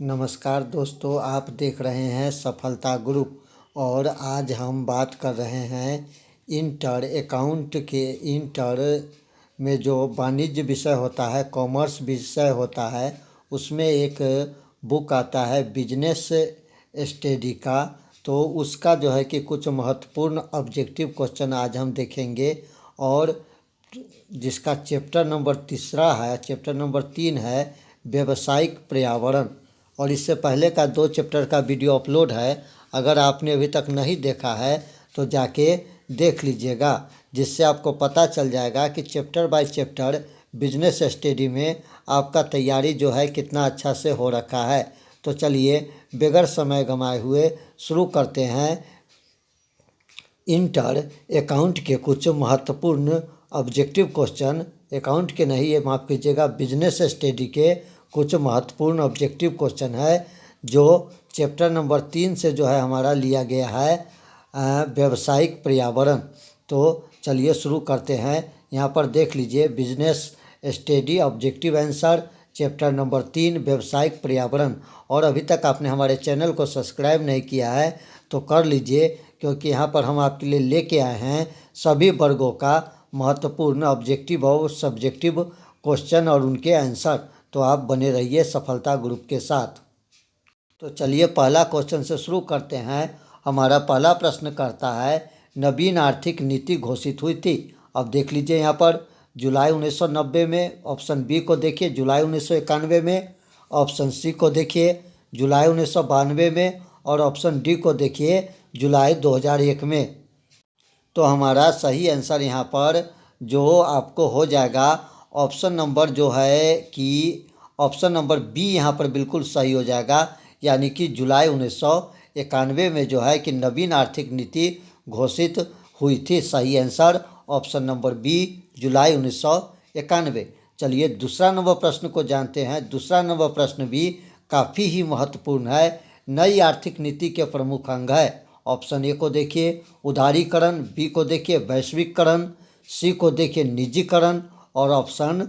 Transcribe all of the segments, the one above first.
नमस्कार दोस्तों, आप देख रहे हैं सफलता ग्रुप। और आज हम बात कर रहे हैं इंटर अकाउंट के। इंटर में जो वाणिज्य विषय होता है, कॉमर्स विषय होता है, उसमें एक बुक आता है बिजनेस स्टडी का। तो उसका जो है कि कुछ महत्वपूर्ण ऑब्जेक्टिव क्वेश्चन आज हम देखेंगे। और जिसका चैप्टर नंबर 3 है, चैप्टर नंबर 3 है व्यावसायिक पर्यावरण। और इससे पहले का 2 चैप्टर का वीडियो अपलोड है। अगर आपने अभी तक नहीं देखा है तो जाके देख लीजिएगा, जिससे आपको पता चल जाएगा कि chapter by chapter business study में आपका तैयारी जो है कितना अच्छा से हो रखा है। तो चलिए बगैर समय गंवाए हुए शुरू करते हैं इंटर अकाउंट के कुछ महत्वपूर्ण ऑब्जेक्टिव क्वेश्चन। अकाउंट के नहीं, ये माफ़ कीजिएगा, बिजनेस स्टडी के कुछ महत्वपूर्ण ऑब्जेक्टिव क्वेश्चन है जो चैप्टर नंबर 3 से जो है हमारा लिया गया है व्यावसायिक पर्यावरण। तो चलिए शुरू करते हैं। यहाँ पर देख लीजिए, business study objective answer chapter number 3 व्यावसायिक पर्यावरण। और अभी तक आपने हमारे चैनल को सब्सक्राइब नहीं किया है तो कर लीजिए, क्योंकि यहाँ पर हम आपके लिए लेके आए हैं सभी वर्गों का महत्वपूर्ण ऑब्जेक्टिव और सब्जेक्टिव क्वेश्चन और उनके आंसर। तो आप बने रहिए सफलता ग्रुप के साथ। तो चलिए पहला क्वेश्चन से शुरू करते हैं। हमारा पहला प्रश्न करता है, नवीन आर्थिक नीति घोषित हुई थी। अब देख लीजिए यहाँ पर जुलाई 1990 में, ऑप्शन बी को देखिए जुलाई 1991 में, ऑप्शन सी को देखिए जुलाई 1992 में, और ऑप्शन डी को देखिए जुलाई 2001 में। तो हमारा सही आंसर यहाँ पर जो आपको हो जाएगा ऑप्शन नंबर जो है कि ऑप्शन नंबर बी यहाँ पर बिल्कुल सही हो जाएगा। यानी कि जुलाई 1991 में जो है कि नवीन आर्थिक नीति घोषित हुई थी। सही आंसर ऑप्शन नंबर बी, जुलाई 1991। चलिए दूसरा नंबर प्रश्न को जानते हैं। दूसरा नंबर प्रश्न भी काफ़ी ही महत्वपूर्ण है। नई आर्थिक नीति के प्रमुख अंग है। ऑप्शन ए को देखिए उदारीकरण, बी को देखिए वैश्वीकरण, सी को देखिए निजीकरण, और ऑप्शन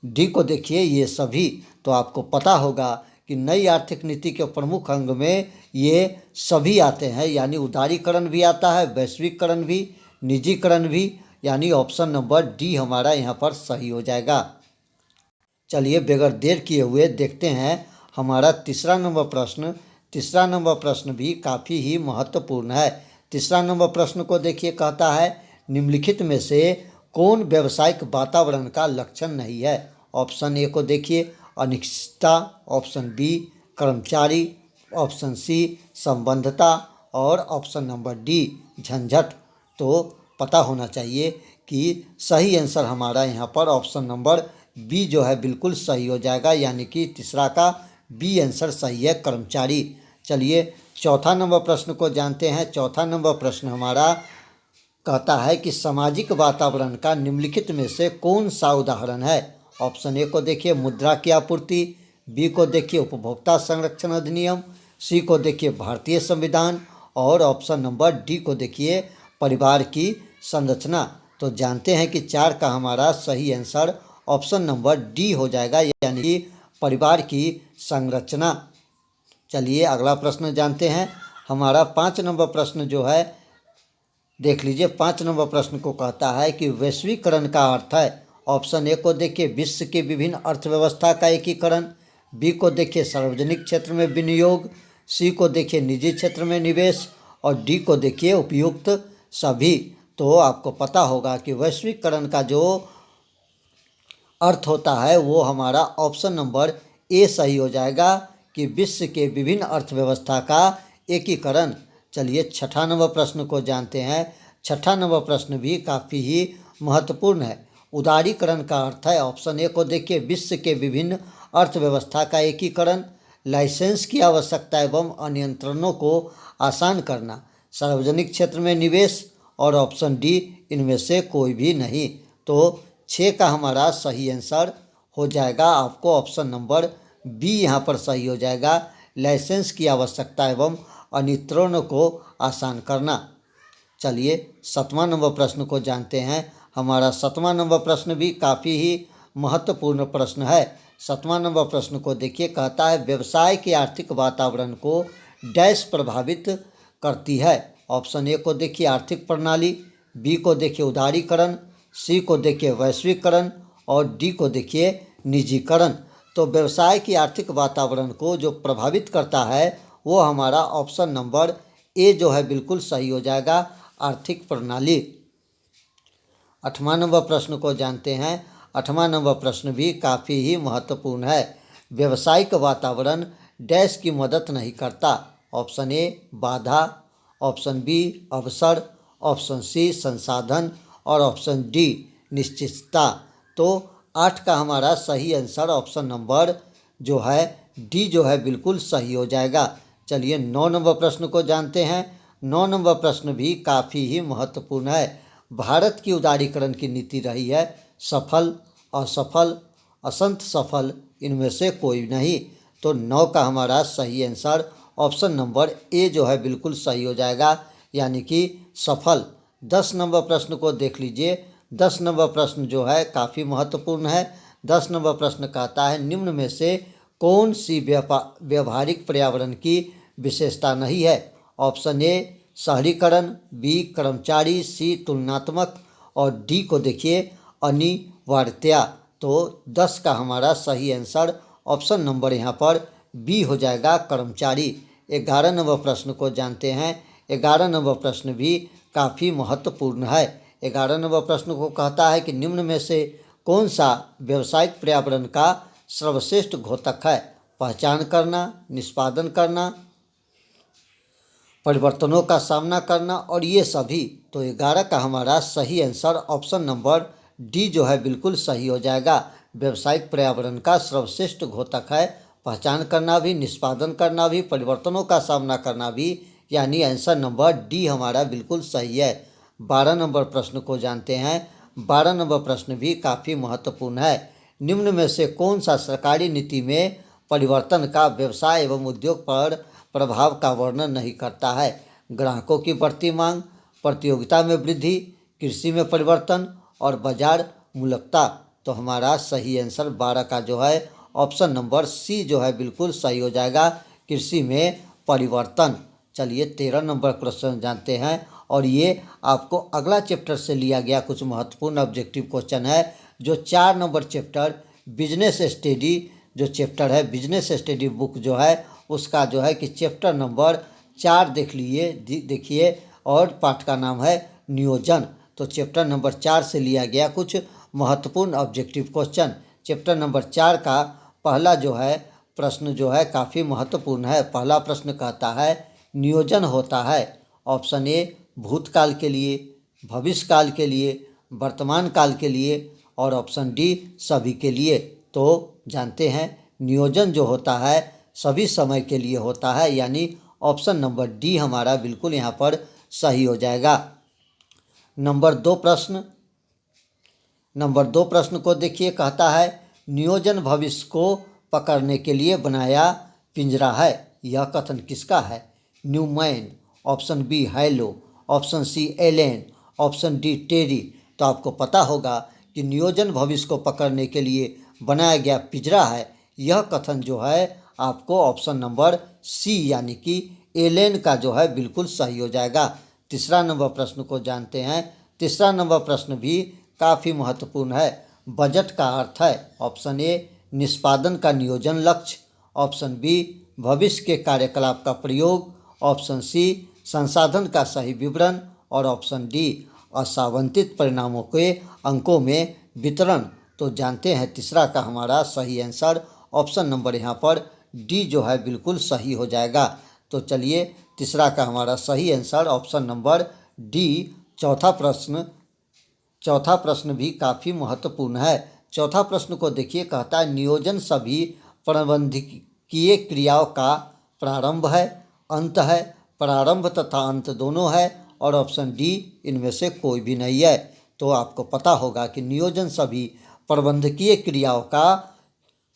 डी को देखिए ये सभी। तो आपको पता होगा कि नई आर्थिक नीति के प्रमुख अंग में ये सभी आते हैं, यानी उदारीकरण भी आता है, वैश्वीकरण भी, निजीकरण भी। यानी ऑप्शन नंबर डी हमारा यहाँ पर सही हो जाएगा। चलिए बगैर देर किए हुए देखते हैं हमारा तीसरा नंबर प्रश्न। तीसरा नंबर प्रश्न भी काफ़ी ही महत्वपूर्ण है। तीसरा नंबर प्रश्न को देखिए, कहता है निम्नलिखित में से कौन व्यावसायिक वातावरण का लक्षण नहीं है। ऑप्शन ए को देखिए अनिश्चितता, ऑप्शन बी कर्मचारी, ऑप्शन सी संबद्धता, और ऑप्शन नंबर डी झंझट। तो पता होना चाहिए कि सही आंसर हमारा यहाँ पर ऑप्शन नंबर बी जो है बिल्कुल सही हो जाएगा। यानी कि तीसरा का बी आंसर सही है, कर्मचारी। चलिए चौथा नंबर प्रश्न को जानते हैं। चौथा नंबर प्रश्न हमारा कहता है कि सामाजिक वातावरण का निम्नलिखित में से कौन सा उदाहरण है। ऑप्शन ए को देखिए मुद्रा की आपूर्ति, बी को देखिए उपभोक्ता संरक्षण अधिनियम, सी को देखिए भारतीय संविधान, और ऑप्शन नंबर डी को देखिए परिवार की संरचना। तो जानते हैं कि 4 का हमारा सही आंसर ऑप्शन नंबर डी हो जाएगा, यानी कि परिवार की संरचना। चलिए अगला प्रश्न जानते हैं। हमारा 5 नंबर प्रश्न जो है देख लीजिए। 5 नंबर प्रश्न को कहता है कि वैश्वीकरण का अर्थ है। ऑप्शन ए को देखिए विश्व के विभिन्न अर्थव्यवस्था का एकीकरण, बी को देखिए सार्वजनिक क्षेत्र में विनियोग, सी को देखिए निजी क्षेत्र में निवेश, और डी को देखिए उपयुक्त सभी। तो आपको पता होगा कि वैश्वीकरण का जो अर्थ होता है वो हमारा ऑप्शन नंबर ए सही हो जाएगा कि विश्व के विभिन्न अर्थव्यवस्था का एकीकरण। चलिए छठा नंबर प्रश्न को जानते हैं। छठा नंबर प्रश्न भी काफ़ी ही महत्वपूर्ण है। उदारीकरण का अर्थ है। ऑप्शन ए को देखिए विश्व के विभिन्न अर्थव्यवस्था का एकीकरण, लाइसेंस की आवश्यकता एवं अनियंत्रणों को आसान करना, सार्वजनिक क्षेत्र में निवेश, और ऑप्शन डी इनमें से कोई भी नहीं। तो 6 का हमारा सही आंसर हो जाएगा आपको ऑप्शन नंबर बी यहाँ पर सही हो जाएगा, लाइसेंस की आवश्यकता एवं अनियंत्रणों को आसान करना। चलिए 7वां नंबर प्रश्न को जानते हैं। हमारा 7वां नंबर प्रश्न भी काफ़ी ही महत्वपूर्ण प्रश्न है। 7वां नंबर प्रश्न को देखिए, कहता है व्यवसाय के आर्थिक वातावरण को डैश प्रभावित करती है। ऑप्शन ए को देखिए आर्थिक प्रणाली, बी को देखिए उदारीकरण, सी को देखिए वैश्वीकरण और डी को देखिए निजीकरण। तो व्यवसाय की आर्थिक वातावरण को जो प्रभावित करता है वो हमारा ऑप्शन नंबर ए जो है बिल्कुल सही हो जाएगा, आर्थिक प्रणाली। 8वां नंबर प्रश्न को जानते हैं। 8वां नंबर प्रश्न भी काफ़ी ही महत्वपूर्ण है। व्यवसायिक वातावरण डैश की मदद नहीं करता। ऑप्शन ए बाधा, ऑप्शन बी अवसर, ऑप्शन सी संसाधन और ऑप्शन डी निश्चितता। तो 8 का हमारा सही आंसर ऑप्शन नंबर जो है डी जो है बिल्कुल सही हो जाएगा। चलिए 9 नंबर प्रश्न को जानते हैं। 9 नंबर प्रश्न भी काफ़ी ही महत्वपूर्ण है। भारत की उदारीकरण की नीति रही है सफल, असफल, असंत सफल, इनमें से कोई नहीं। तो 9 का हमारा सही आंसर ऑप्शन नंबर ए जो है बिल्कुल सही हो जाएगा, यानी कि सफल। 10 नंबर प्रश्न को देख लीजिए। 10 नंबर प्रश्न जो है काफ़ी महत्वपूर्ण है। 10 नंबर प्रश्न कहता है निम्न में से कौन सी व्यवहारिक पर्यावरण की विशेषता नहीं है। ऑप्शन ए शहरीकरण, बी कर्मचारी, सी तुलनात्मक और डी को देखिए अनिवार्यता। तो 10 का हमारा सही आंसर ऑप्शन नंबर यहाँ पर बी हो जाएगा, कर्मचारी। 11 नंबर प्रश्न को जानते हैं। 11 नंबर प्रश्न भी काफ़ी महत्वपूर्ण है। 11 नंबर प्रश्न को कहता है कि निम्न में से कौन सा व्यावसायिक पर्यावरण का सर्वश्रेष्ठ घोतक है। पहचान करना, निष्पादन करना, परिवर्तनों का सामना करना और ये सभी। तो 11 का हमारा सही आंसर ऑप्शन नंबर डी जो है बिल्कुल सही हो जाएगा। व्यावसायिक पर्यावरण का सर्वश्रेष्ठ घोतक है पहचान करना भी, निष्पादन करना भी, परिवर्तनों का सामना करना भी, यानी आंसर नंबर डी हमारा बिल्कुल सही है। 12 नंबर प्रश्न को जानते हैं। 12 नंबर प्रश्न भी काफ़ी महत्वपूर्ण है। निम्न में से कौन सा सरकारी नीति में परिवर्तन का व्यवसाय एवं उद्योग पर प्रभाव का वर्णन नहीं करता है। ग्राहकों की बढ़ती मांग, प्रतियोगिता में वृद्धि, कृषि में परिवर्तन और बाजार मूलकता। तो हमारा सही आंसर 12 का जो है ऑप्शन नंबर सी जो है बिल्कुल सही हो जाएगा, कृषि में परिवर्तन। चलिए 13 नंबर क्वेश्चन जानते हैं और ये आपको अगला चैप्टर से लिया गया कुछ महत्वपूर्ण ऑब्जेक्टिव क्वेश्चन है। जो 4 नंबर चैप्टर बिजनेस स्टडी जो चैप्टर है, बिजनेस स्टडी बुक जो है उसका जो है कि चैप्टर नंबर 4 देखिए और पाठ का नाम है नियोजन। तो चैप्टर नंबर 4 से लिया गया कुछ महत्वपूर्ण ऑब्जेक्टिव क्वेश्चन। चैप्टर नंबर 4 का पहला जो है प्रश्न जो है काफ़ी महत्वपूर्ण है। पहला प्रश्न कहता है नियोजन होता है ऑप्शन ए भूतकाल के लिए, भविष्य काल के लिए, वर्तमान काल के लिए और ऑप्शन डी सभी के लिए। तो जानते हैं नियोजन जो होता है सभी समय के लिए होता है, यानी ऑप्शन नंबर डी हमारा बिल्कुल यहाँ पर सही हो जाएगा। नंबर 2 प्रश्न को देखिए, कहता है नियोजन भविष्य को पकड़ने के लिए बनाया पिंजरा है। यह कथन किसका है। Newman, option B hello, option C Allen, option D Terry. तो आपको पता होगा कि नियोजन भविष्य को पकड़ने के लिए बनाया गया पिंजरा है। यह कथन जो है आपको ऑप्शन नंबर सी यानी कि एलेन का जो है बिल्कुल सही हो जाएगा। तीसरा नंबर प्रश्न को जानते हैं। तीसरा नंबर प्रश्न भी काफ़ी महत्वपूर्ण है। बजट का अर्थ है ऑप्शन ए निष्पादन का नियोजन लक्ष्य, ऑप्शन बी भविष्य के कार्यकलाप का प्रयोग, ऑप्शन सी संसाधन का सही विवरण और ऑप्शन डी असावंतित परिणामों के अंकों में वितरण। तो जानते हैं तीसरा का हमारा सही आंसर ऑप्शन नंबर यहाँ पर डी जो है बिल्कुल सही हो जाएगा। तो चलिए तीसरा का हमारा सही आंसर ऑप्शन नंबर डी। चौथा प्रश्न भी काफ़ी महत्वपूर्ण है। चौथा प्रश्न को देखिए, कहता है नियोजन सभी प्रबंधकीय क्रियाओं का प्रारंभ है, अंत है, प्रारंभ तथा अंत दोनों है और ऑप्शन डी इनमें से कोई भी नहीं है। तो आपको पता होगा कि नियोजन सभी प्रबंधकीय क्रियाओं का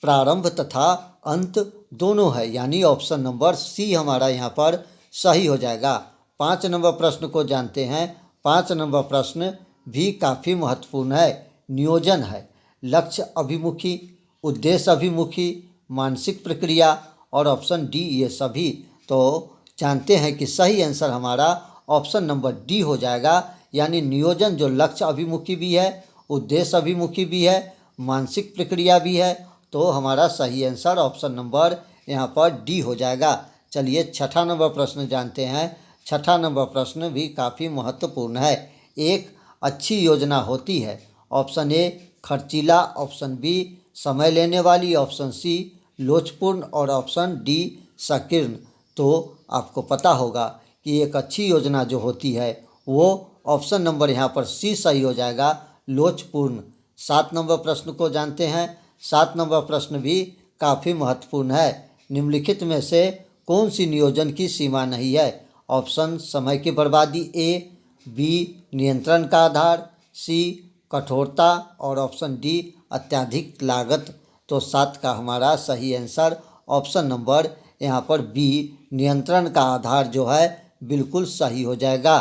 प्रारंभ तथा अंत दोनों है, यानी ऑप्शन नंबर सी हमारा यहाँ पर सही हो जाएगा। 5 नंबर प्रश्न को जानते हैं। 5 नंबर प्रश्न भी काफ़ी महत्वपूर्ण है। नियोजन है लक्ष्य अभिमुखी, उद्देश्य अभिमुखी, मानसिक प्रक्रिया और ऑप्शन डी ये सभी। तो जानते हैं कि सही आंसर हमारा ऑप्शन नंबर डी हो जाएगा, यानी नियोजन जो लक्ष्य अभिमुखी भी है, उद्देश्य अभिमुखी भी है, मानसिक प्रक्रिया भी है। तो हमारा सही आंसर ऑप्शन नंबर यहाँ पर डी हो जाएगा। चलिए छठा नंबर प्रश्न जानते हैं। छठा नंबर प्रश्न भी काफ़ी महत्वपूर्ण है। एक अच्छी योजना होती है, ऑप्शन ए खर्चीला, ऑप्शन बी समय लेने वाली, ऑप्शन सी लोचपूर्ण और ऑप्शन डी संकीर्ण। तो आपको पता होगा कि एक अच्छी योजना जो होती है वो ऑप्शन नंबर यहाँ पर सी सही हो जाएगा, लोचपूर्ण। 7 नंबर प्रश्न को जानते हैं। 7 नंबर प्रश्न भी काफ़ी महत्वपूर्ण है। निम्नलिखित में से कौन सी नियोजन की सीमा नहीं है? ऑप्शन समय की बर्बादी ए, बी नियंत्रण का आधार, सी कठोरता और ऑप्शन डी अत्यधिक लागत। तो 7 का हमारा सही आंसर ऑप्शन नंबर यहाँ पर बी नियंत्रण का आधार जो है बिल्कुल सही हो जाएगा।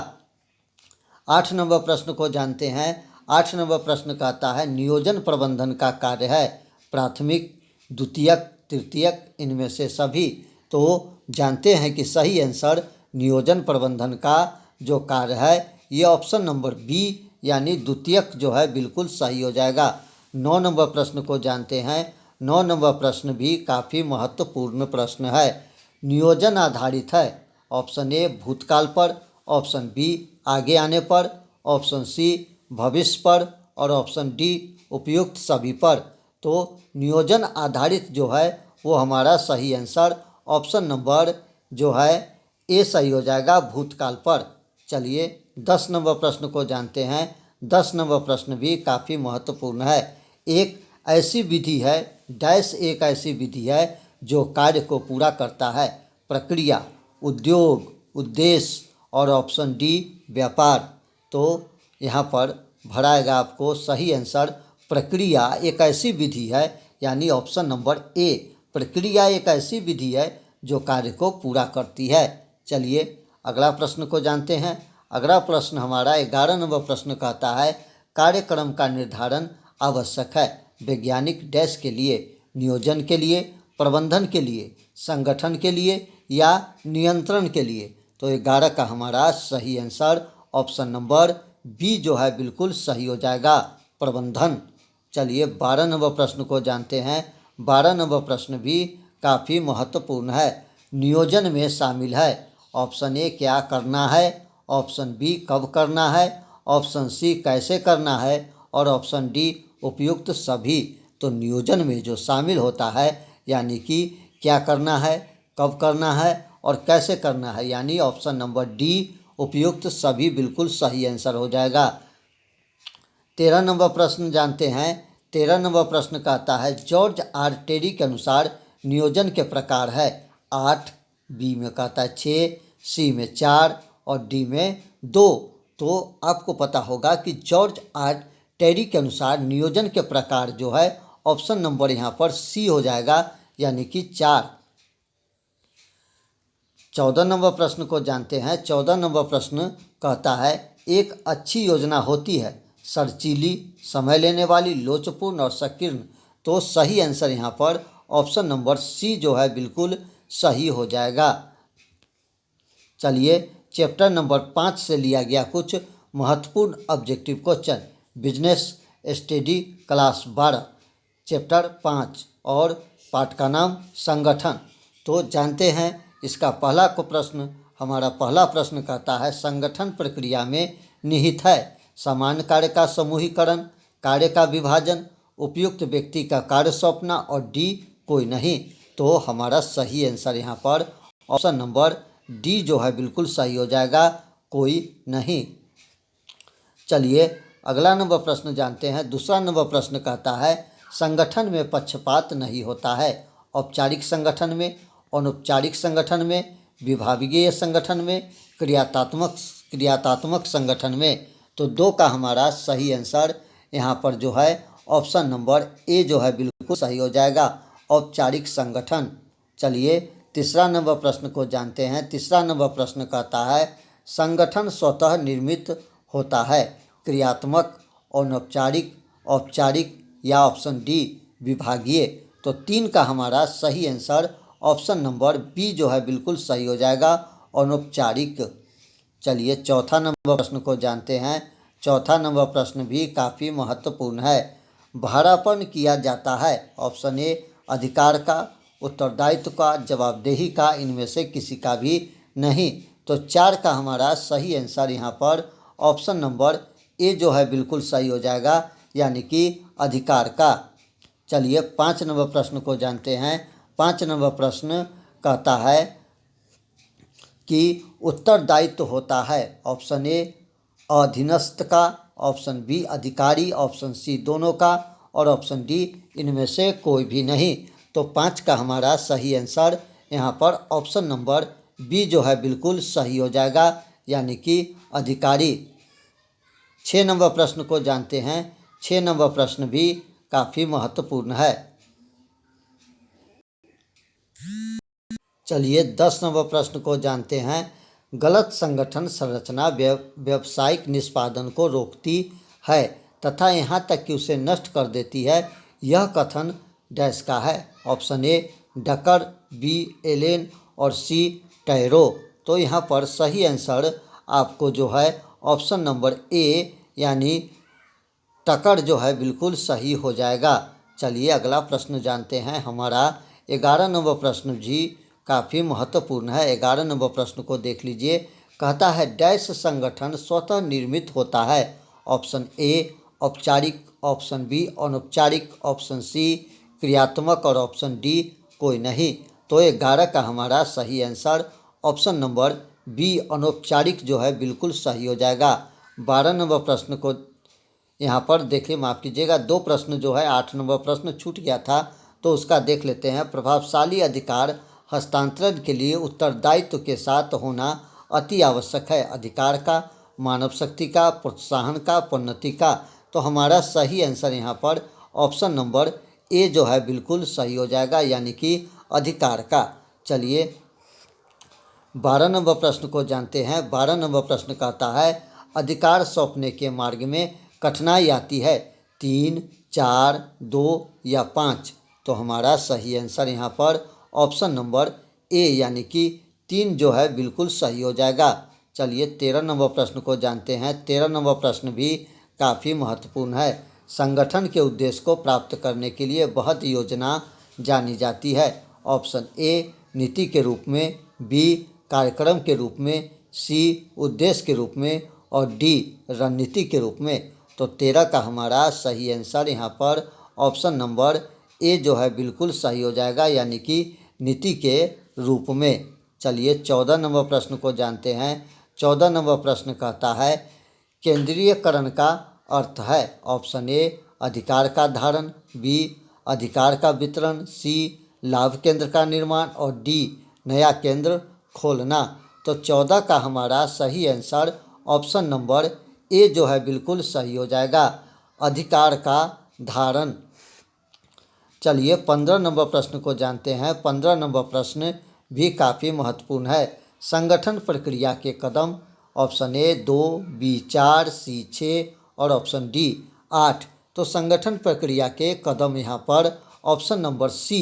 8 नंबर प्रश्न को जानते हैं। 8 नंबर प्रश्न कहता है नियोजन प्रबंधन का कार्य है प्राथमिक, द्वितीयक, तृतीयक, इनमें से सभी। तो जानते हैं कि सही आंसर नियोजन प्रबंधन का जो कार्य है ये ऑप्शन नंबर बी यानी द्वितीयक जो है बिल्कुल सही हो जाएगा। 9 नंबर प्रश्न को जानते हैं। 9 नंबर प्रश्न भी काफ़ी महत्वपूर्ण प्रश्न है। नियोजन आधारित है, ऑप्शन ए भूतकाल पर, ऑप्शन बी आगे आने पर, ऑप्शन सी भविष्य पर और ऑप्शन डी उपयुक्त सभी पर। तो नियोजन आधारित जो है वो हमारा सही आंसर ऑप्शन नंबर जो है ए सही हो जाएगा, भूतकाल पर। चलिए 10 नंबर प्रश्न को जानते हैं। 10 नंबर प्रश्न भी काफ़ी महत्वपूर्ण है। एक ऐसी विधि है, डैश एक ऐसी विधि है जो कार्य को पूरा करता है प्रक्रिया, उद्योग, उद्देश्य और ऑप्शन डी व्यापार। तो यहाँ पर भराएगा आपको सही आंसर प्रक्रिया एक ऐसी विधि है, यानी ऑप्शन नंबर ए प्रक्रिया एक ऐसी विधि है जो कार्य को पूरा करती है। चलिए अगला प्रश्न को जानते हैं। अगला प्रश्न हमारा 11 नंबर प्रश्न कहता है कार्यक्रम का निर्धारण आवश्यक है वैज्ञानिक डैश के लिए, नियोजन के लिए, प्रबंधन के लिए, संगठन के लिए या नियंत्रण के लिए। तो 11 का हमारा सही आंसर ऑप्शन नंबर बी जो है बिल्कुल सही हो जाएगा, प्रबंधन। चलिए 12 नंबर प्रश्न को जानते हैं। 12 नंबर प्रश्न भी काफ़ी महत्वपूर्ण है। नियोजन में शामिल है, ऑप्शन ए क्या करना है, ऑप्शन बी कब करना है, ऑप्शन सी कैसे करना है और ऑप्शन डी उपयुक्त सभी। तो नियोजन में जो शामिल होता है यानी कि क्या करना है, कब करना है और कैसे करना है, यानी ऑप्शन नंबर डी उपयुक्त सभी बिल्कुल सही आंसर हो जाएगा। 13 नंबर प्रश्न जानते हैं। 13 नंबर प्रश्न कहता है जॉर्ज आर टेरी के अनुसार नियोजन के प्रकार है 8, बी में कहता है 6, सी में 4 और डी में 2। तो आपको पता होगा कि जॉर्ज आर टेरी के अनुसार नियोजन के प्रकार जो है ऑप्शन नंबर यहाँ पर सी हो जाएगा, यानी कि 4। 14 नंबर प्रश्न को जानते हैं। 14 नंबर प्रश्न कहता है एक अच्छी योजना होती है सरचीली, समय लेने वाली, लोचपूर्ण और संकीर्ण। तो सही आंसर यहाँ पर ऑप्शन नंबर सी जो है बिल्कुल सही हो जाएगा। चलिए चैप्टर नंबर 5 से लिया गया कुछ महत्वपूर्ण objective question, business study class 12 chapter 5 और पाठ का नाम संगठन। तो जानते हैं इसका पहला को प्रश्न, हमारा पहला प्रश्न कहता है संगठन प्रक्रिया में निहित है सामान्य कार्य का समूहीकरण, कार्य का विभाजन, उपयुक्त व्यक्ति का कार्य सौंपना और डी कोई नहीं। तो हमारा सही आंसर यहाँ पर ऑप्शन नंबर डी जो है बिल्कुल सही हो जाएगा, कोई नहीं। चलिए अगला नंबर प्रश्न जानते हैं। दूसरा नंबर प्रश्न कहता है संगठन में पक्षपात नहीं होता है औपचारिक संगठन में, अनौपचारिक संगठन में, विभागीय संगठन में, क्रियात्मक संगठन में। तो 2 का हमारा सही आंसर यहाँ पर जो है ऑप्शन नंबर ए जो है बिल्कुल सही हो जाएगा, औपचारिक संगठन। चलिए तीसरा नंबर प्रश्न को जानते हैं। तीसरा नंबर प्रश्न कहता है संगठन स्वतः निर्मित होता है क्रियात्मक, अनौपचारिक, औपचारिक या ऑप्शन डी विभागीय। तो 3 का हमारा सही आंसर ऑप्शन नंबर बी जो है बिल्कुल सही हो जाएगा, अनौपचारिक। चलिए चौथा नंबर प्रश्न को जानते हैं। चौथा नंबर प्रश्न भी काफ़ी महत्वपूर्ण है। भाड़ापन किया जाता है, ऑप्शन ए अधिकार का, उत्तरदायित्व का, जवाबदेही का, इनमें से किसी का भी नहीं। तो 4 का हमारा सही आंसर यहाँ पर ऑप्शन नंबर ए जो है बिल्कुल सही हो जाएगा, यानी कि अधिकार का। चलिए 5 नंबर प्रश्न को जानते हैं। 5 नंबर प्रश्न कहता है कि उत्तरदायित्व होता है, ऑप्शन ए अधीनस्थ का, ऑप्शन बी अधिकारी, ऑप्शन सी दोनों का, और ऑप्शन डी इनमें से कोई भी नहीं। तो 5 का हमारा सही आंसर यहाँ पर ऑप्शन नंबर बी जो है बिल्कुल सही हो जाएगा, यानी कि अधिकारी। 6 नंबर प्रश्न को जानते हैं। 6 नंबर प्रश्न भी काफ़ी महत्वपूर्ण है। चलिए 10 नंबर प्रश्न को जानते हैं। गलत संगठन संरचना व्यावसायिक निष्पादन को रोकती है तथा यहाँ तक कि उसे नष्ट कर देती है, यह कथन डैश का है, ऑप्शन ए डकर, बी एलेन और सी टैरो। तो यहाँ पर सही आंसर आपको जो है ऑप्शन नंबर ए यानी टकर जो है बिल्कुल सही हो जाएगा। चलिए अगला प्रश्न जानते हैं। हमारा 11 नंबर प्रश्न भी काफ़ी महत्वपूर्ण है। 11 नंबर प्रश्न को देख लीजिए। कहता है डैश संगठन स्वतः निर्मित होता है, ऑप्शन ए औपचारिक, ऑप्शन बी अनौपचारिक, ऑप्शन सी क्रियात्मक और ऑप्शन डी कोई नहीं। तो 11 का हमारा सही आंसर ऑप्शन नंबर बी अनौपचारिक जो है बिल्कुल सही हो जाएगा। 12 नंबर प्रश्न को यहाँ पर देखिए, माफ़ कीजिएगा, 2 प्रश्न जो है 8 नंबर प्रश्न छूट गया था, तो उसका देख लेते हैं। प्रभावशाली अधिकार हस्तांतरण के लिए उत्तरदायित्व के साथ होना अति आवश्यक है, अधिकार का, मानव शक्ति का, प्रोत्साहन का, प्रोन्नति का। तो हमारा सही आंसर यहाँ पर ऑप्शन नंबर ए जो है बिल्कुल सही हो जाएगा, यानी कि अधिकार का। चलिए 12 नंबर प्रश्न को जानते हैं। 12 नंबर प्रश्न कहता है अधिकार सौंपने के मार्ग में कठिनाई आती है, 3, 4, 2 या 5। तो हमारा सही आंसर यहाँ पर ऑप्शन नंबर ए यानी कि 3 जो है बिल्कुल सही हो जाएगा। चलिए 13 नंबर प्रश्न को जानते हैं। 13 नंबर प्रश्न भी काफ़ी महत्वपूर्ण है। संगठन के उद्देश्य को प्राप्त करने के लिए बहुत योजना जानी जाती है, ऑप्शन ए नीति के रूप में, बी कार्यक्रम के रूप में, सी उद्देश्य के रूप में और डी रणनीति के रूप में। तो 13 का हमारा सही आंसर यहाँ पर ऑप्शन नंबर ए जो है बिल्कुल सही हो जाएगा, यानी कि नीति के रूप में। चलिए 14 नंबर प्रश्न को जानते हैं। 14 नंबर प्रश्न कहता है केंद्रीयकरण का अर्थ है, ऑप्शन ए अधिकार का धारण, बी अधिकार का वितरण, सी लाभ केंद्र का निर्माण और डी नया केंद्र खोलना। तो 14 का हमारा सही आंसर ऑप्शन नंबर ए जो है बिल्कुल सही हो जाएगा, अधिकार का धारण। चलिए 15 नंबर प्रश्न को जानते हैं। 15 नंबर प्रश्न भी काफ़ी महत्वपूर्ण है। संगठन प्रक्रिया के कदम, ऑप्शन ए 2, बी 4, सी 6 और ऑप्शन डी 8। तो संगठन प्रक्रिया के कदम यहाँ पर ऑप्शन नंबर सी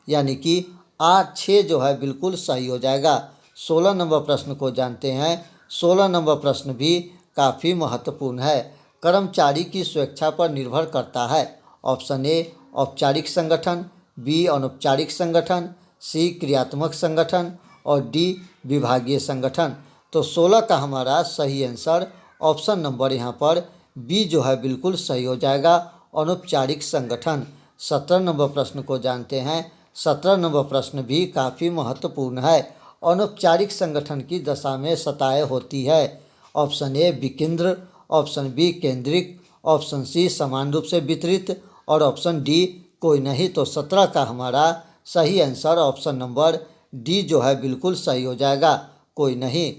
यानी कि 8, 6 जो है बिल्कुल सही हो जाएगा। 16 नंबर प्रश्न को जानते हैं। 16 नंबर प्रश्न भी काफ़ी महत्वपूर्ण है। कर्मचारी की स्वेच्छा पर निर्भर करता है, ऑप्शन ए औपचारिक संगठन, बी अनौपचारिक संगठन, सी क्रियात्मक संगठन और डी विभागीय संगठन। तो 16 का हमारा सही आंसर ऑप्शन नंबर यहाँ पर बी जो है बिल्कुल सही हो जाएगा, अनौपचारिक संगठन। 17 नंबर प्रश्न को जानते हैं। 17 नंबर प्रश्न भी काफ़ी महत्वपूर्ण है। अनौपचारिक संगठन की दशा में सताएं होती है, ऑप्शन ए विकेंद्र, ऑप्शन बी केंद्रिक, ऑप्शन सी समान रूप से वितरित और ऑप्शन डी कोई नहीं। तो 17 का हमारा सही आंसर ऑप्शन नंबर डी जो है बिल्कुल सही हो जाएगा, कोई नहीं।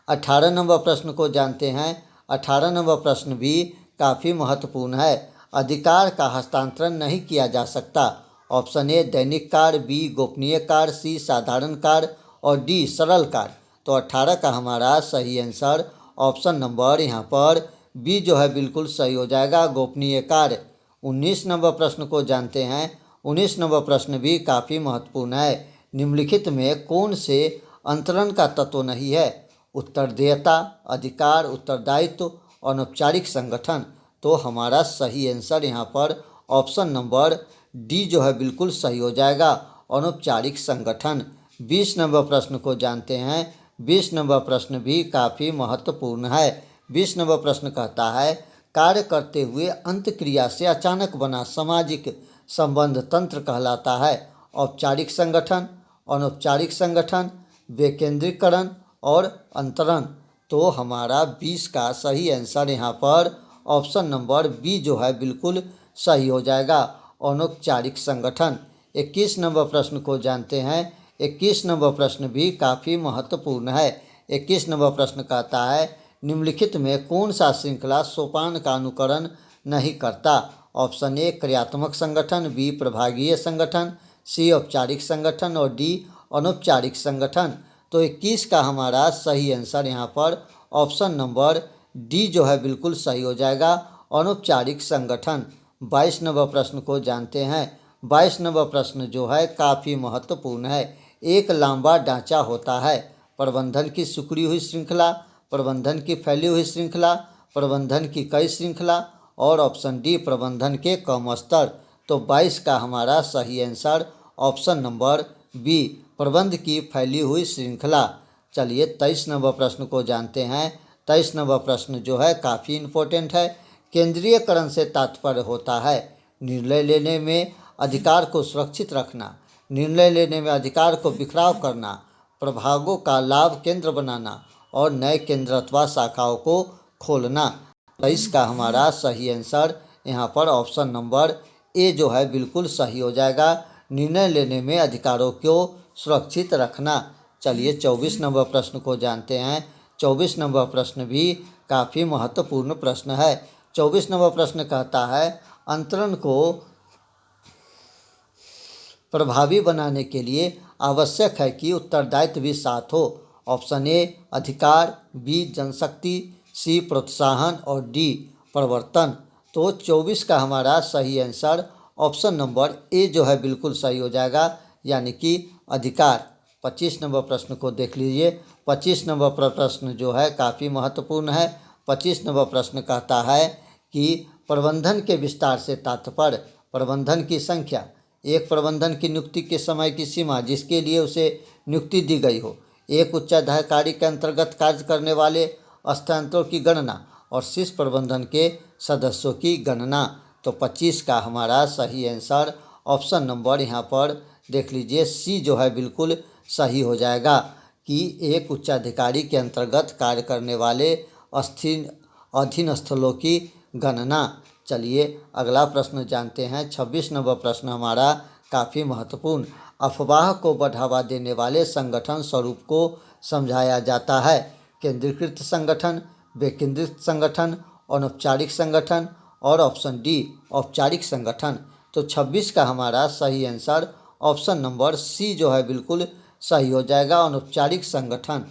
18 नंबर प्रश्न को जानते हैं। 18 नंबर प्रश्न भी काफ़ी महत्वपूर्ण है। अधिकार का हस्तांतरण नहीं किया जा सकता, ऑप्शन ए दैनिक कार्य, बी गोपनीय कार्य, सी साधारण कार्य और डी सरल कार्य। तो 18 का हमारा सही आंसर ऑप्शन नंबर यहाँ पर बी जो है बिल्कुल सही हो जाएगा, गोपनीय कार्य। 19 नंबर प्रश्न को जानते हैं। 19 नंबर प्रश्न भी काफ़ी महत्वपूर्ण है। निम्नलिखित में कौन से अंतरण का तत्व नहीं है? उत्तरदेयता, अधिकार, उत्तरदायित्व, अनौपचारिक संगठन। तो हमारा सही आंसर यहाँ पर ऑप्शन नंबर डी जो है बिल्कुल सही हो जाएगा, अनौपचारिक संगठन। 20 नंबर प्रश्न को जानते हैं। 20 नंबर प्रश्न भी काफ़ी महत्वपूर्ण है। 20 नंबर प्रश्न कहता है, कार्य करते हुए अंतक्रिया से अचानक बना सामाजिक संबंध तंत्र कहलाता है। औपचारिक संगठन, अनौपचारिक संगठन, विकेंद्रीकरण और अंतरण। तो हमारा 20 का सही आंसर यहाँ पर ऑप्शन नंबर बी जो है बिल्कुल सही हो जाएगा, अनौपचारिक संगठन। 21 नंबर प्रश्न को जानते हैं। 21 नंबर प्रश्न भी काफ़ी महत्वपूर्ण है। 21 नंबर प्रश्न कहता है, निम्नलिखित में कौन सा श्रृंखला सोपान का अनुकरण नहीं करता? ऑप्शन ए क्रियात्मक संगठन, बी प्रभागीय संगठन, सी औपचारिक संगठन और डी अनौपचारिक संगठन। तो 21 का हमारा सही आंसर यहाँ पर ऑप्शन नंबर डी जो है बिल्कुल सही हो जाएगा, अनौपचारिक संगठन। 22 नंबर प्रश्न को जानते हैं। 22 नंबर प्रश्न जो है काफ़ी महत्वपूर्ण है। एक लंबा ढांचा होता है, प्रबंधन की सिकुड़ी हुई श्रृंखला, प्रबंधन की फैली हुई श्रृंखला, प्रबंधन की कई श्रृंखला और ऑप्शन डी प्रबंधन के कम स्तर। तो 22 का हमारा सही आंसर ऑप्शन नंबर बी प्रबंध की फैली हुई श्रृंखला। चलिए 23 नंबर प्रश्न को जानते हैं। 23 नंबर प्रश्न जो है काफ़ी इम्पोर्टेंट है। केंद्रीयकरण से तात्पर्य होता है निर्णय लेने में अधिकार को सुरक्षित रखना, निर्णय लेने में अधिकार को बिखराव करना, प्रभागों का लाभ केंद्र बनाना और नए केंद्र अथवा शाखाओं को खोलना। तो इसका हमारा सही आंसर यहाँ पर ऑप्शन नंबर ए जो है बिल्कुल सही हो जाएगा, निर्णय लेने में अधिकारों को सुरक्षित रखना। चलिए 24 नंबर प्रश्न को जानते हैं। 24 नंबर प्रश्न भी काफ़ी महत्वपूर्ण प्रश्न है। 24 नंबर प्रश्न कहता है, अंतरण को प्रभावी बनाने के लिए आवश्यक है कि उत्तरदायित्व भी साथ हो। ऑप्शन ए अधिकार, बी जनशक्ति, सी प्रोत्साहन और डी प्रवर्तन। तो 24 का हमारा सही आंसर ऑप्शन नंबर ए जो है बिल्कुल सही हो जाएगा, यानी कि अधिकार। 25 नंबर प्रश्न को देख लीजिए। 25 नंबर प्रश्न जो है काफ़ी महत्वपूर्ण है। 25 नंबर प्रश्न कहता है कि प्रबंधन के विस्तार से तात्पर्य प्रबंधन की संख्या, एक प्रबंधन की नियुक्ति के समय की सीमा जिसके लिए उसे नियुक्ति दी गई हो, एक उच्चाधिकारी के अंतर्गत कार्य करने वाले स्थानांतरों की गणना और शीर्ष प्रबंधन के सदस्यों की गणना। तो 25 का हमारा सही आंसर ऑप्शन नंबर यहाँ पर देख लीजिए सी जो है बिल्कुल सही हो जाएगा कि एक उच्चाधिकारी के अंतर्गत कार्य करने वाले अधीन स्थलों की गणना। चलिए अगला प्रश्न जानते हैं। 26 नंबर प्रश्न हमारा काफ़ी महत्वपूर्ण, अफवाह को बढ़ावा देने वाले संगठन स्वरूप को समझाया जाता है। केंद्रीकृत संगठन, विकेंद्रित संगठन, अनौपचारिक संगठन और ऑप्शन डी औपचारिक संगठन। तो 26 का हमारा सही आंसर ऑप्शन नंबर सी जो है बिल्कुल सही हो जाएगा, अनौपचारिक संगठन।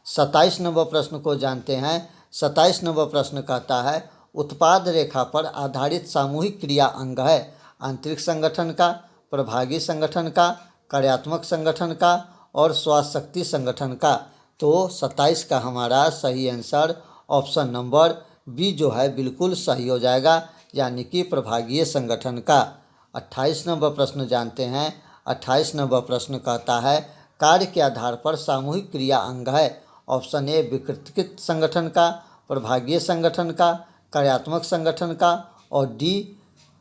27 नंबर प्रश्न को जानते हैं। 27 नंबर प्रश्न कहता है, उत्पाद रेखा पर आधारित सामूहिक क्रिया अंग है आंतरिक संगठन का, प्रभागी संगठन का, कार्यात्मक संगठन का और स्वास्थ्य संगठन का। तो 27 का हमारा सही आंसर ऑप्शन नंबर बी जो है बिल्कुल सही हो जाएगा, यानी कि प्रभागीय संगठन का। 28 नंबर प्रश्न जानते हैं। 28 नंबर प्रश्न कहता है, कार्य के आधार पर सामूहिक क्रिया अंग है। ऑप्शन ए विकृत संगठन का, प्रभागीय संगठन का, कार्यात्मक संगठन का और डी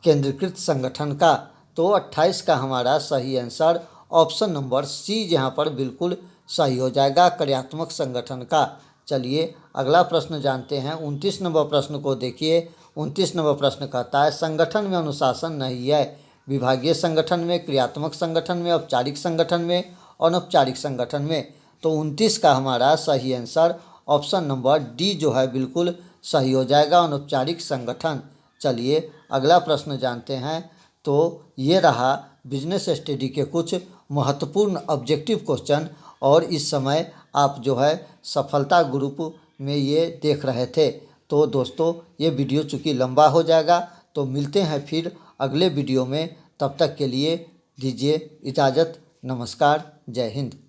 केंद्रीकृत संगठन का। तो 28 का हमारा सही आंसर ऑप्शन नंबर सी यहाँ पर बिल्कुल सही हो जाएगा, कार्यात्मक संगठन का। चलिए अगला प्रश्न जानते हैं। 29 नंबर प्रश्न को देखिए। 29 नंबर प्रश्न कहता है, संगठन में अनुशासन नहीं है, विभागीय संगठन में, क्रियात्मक संगठन में, औपचारिक संगठन में, अनौपचारिक संगठन में। तो 29 का हमारा सही आंसर ऑप्शन नंबर डी जो है बिल्कुल सही हो जाएगा, अनौपचारिक संगठन। चलिए अगला प्रश्न जानते हैं। तो ये रहा बिजनेस स्टडी के कुछ महत्वपूर्ण ऑब्जेक्टिव क्वेश्चन और इस समय आप जो है सफलता ग्रुप में ये देख रहे थे। तो दोस्तों ये वीडियो चूँकि लंबा हो जाएगा तो मिलते हैं फिर अगले वीडियो में। तब तक के लिए दीजिए इजाज़त। नमस्कार। जय हिंद।